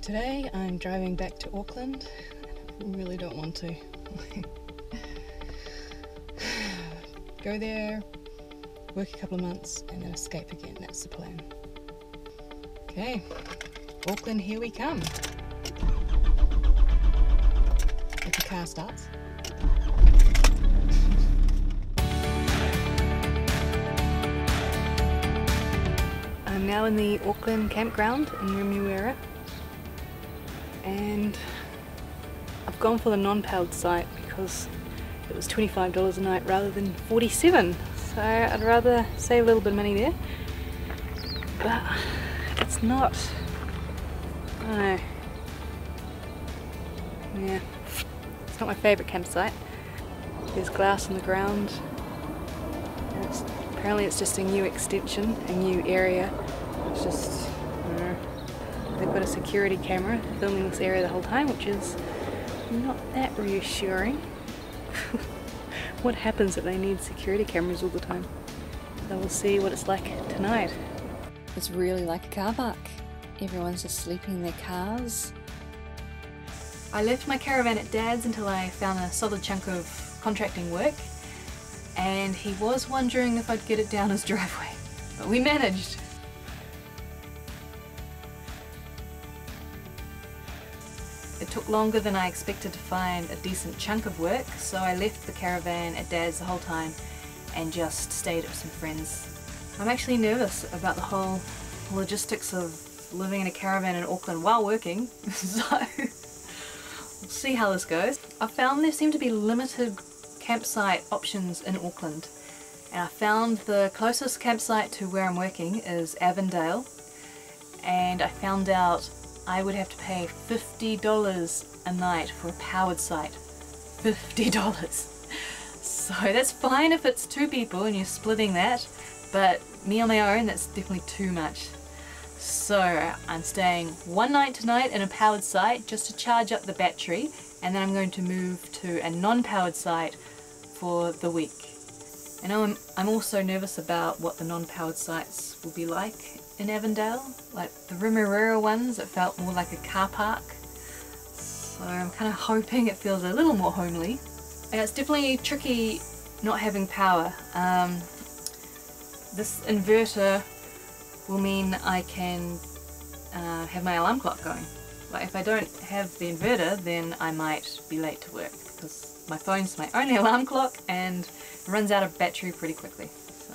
Today I'm driving back to Auckland. I really don't want to. Go there, work a couple of months, and then escape again. That's the plan. Okay, Auckland, here we come. If the car starts. I'm now in the Auckland campground in Remuera, and I've gone for the non-powered site because it was $25 a night rather than $47, so I'd rather save a little bit of money there, but it's not, I don't know, yeah, it's not my favourite campsite. There's glass on the ground, and apparently it's just a new extension, a new area. It's just, I don't know, they've got a security camera filming this area the whole time, which is not that reassuring. What happens if they need security cameras all the time? So we'll see what it's like tonight. It's really like a car park. Everyone's just sleeping in their cars. I left my caravan at Dad's until I found a solid chunk of contracting work, and he was wondering if I'd get it down his driveway, but we managed. It took longer than I expected to find a decent chunk of work, so I left the caravan at Dad's the whole time and just stayed with some friends. I'm actually nervous about the whole logistics of living in a caravan in Auckland while working, so we'll see how this goes. I found there seem to be limited campsite options in Auckland, and I found the closest campsite to where I'm working is Avondale, and I found out I would have to pay $50 a night for a powered site. $50. So that's fine if it's two people and you're splitting that, but me on my own, that's definitely too much. So I'm staying one night tonight in a powered site just to charge up the battery, and then I'm going to move to a non-powered site for the week. I know I'm also nervous about what the non-powered sites will be like in Avondale. Like the Remuera ones, it felt more like a car park. So I'm kind of hoping it feels a little more homely. And it's definitely tricky not having power. This inverter will mean I can have my alarm clock going. Like if I don't have the inverter, then I might be late to work because my phone's my only alarm clock and it runs out of battery pretty quickly. So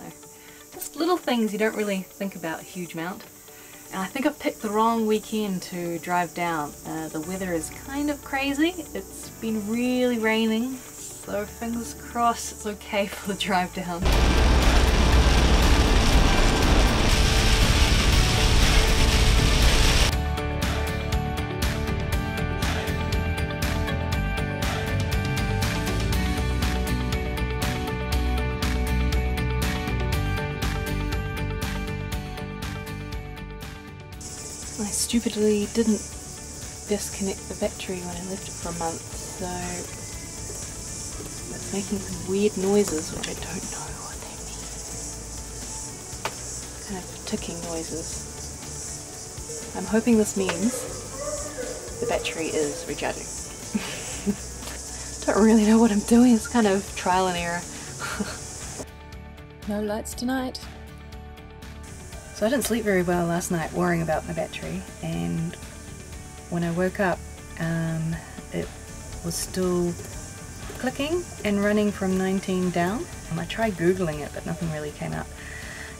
just little things you don't really think about a huge amount. And I think I've picked the wrong weekend to drive down. The weather is kind of crazy. It's been really raining, so fingers crossed it's okay for the drive down. I stupidly didn't disconnect the battery when I left it for a month, so it's making some weird noises which I don't know what they mean. Kind of ticking noises. I'm hoping this means the battery is recharging. Don't really know what I'm doing, it's kind of trial and error. No lights tonight. So I didn't sleep very well last night worrying about my battery, and when I woke up it was still clicking and running from 19 down. I tried googling it but nothing really came up.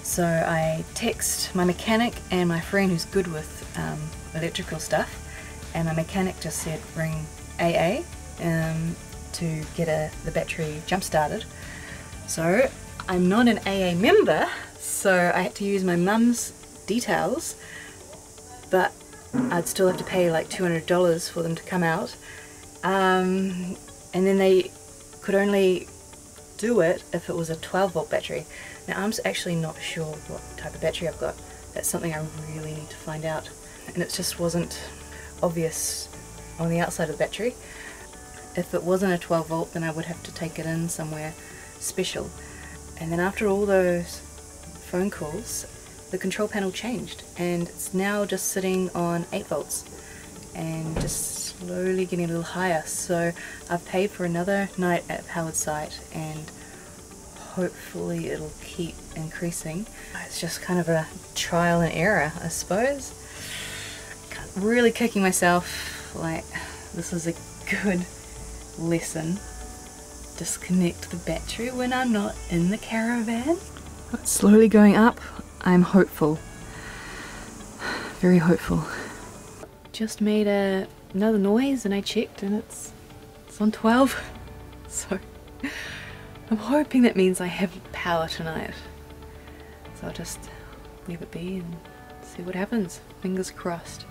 So I text my mechanic and my friend who's good with electrical stuff, and my mechanic just said ring AA to get the battery jump started. So I'm not an AA member, so I had to use my mum's details, but I'd still have to pay like $200 for them to come out, and then they could only do it if it was a 12-volt battery. Now I'm actually not sure what type of battery I've got. That's something I really need to find out, and it just wasn't obvious on the outside of the battery. If it wasn't a 12-volt, then I would have to take it in somewhere special. And then after all those phone calls, the control panel changed and it's now just sitting on 8 volts. and just slowly getting a little higher. So I've paid for another night at the powered site, and hopefully it'll keep increasing. It's just kind of a trial and error, I suppose. Really kicking myself, like this is a good lesson. Disconnect the battery when I'm not in the caravan. It's slowly going up. I'm hopeful. Very hopeful. Just made another noise and I checked and it's on 12. So I'm hoping that means I have power tonight. So I'll just leave it be and see what happens. Fingers crossed.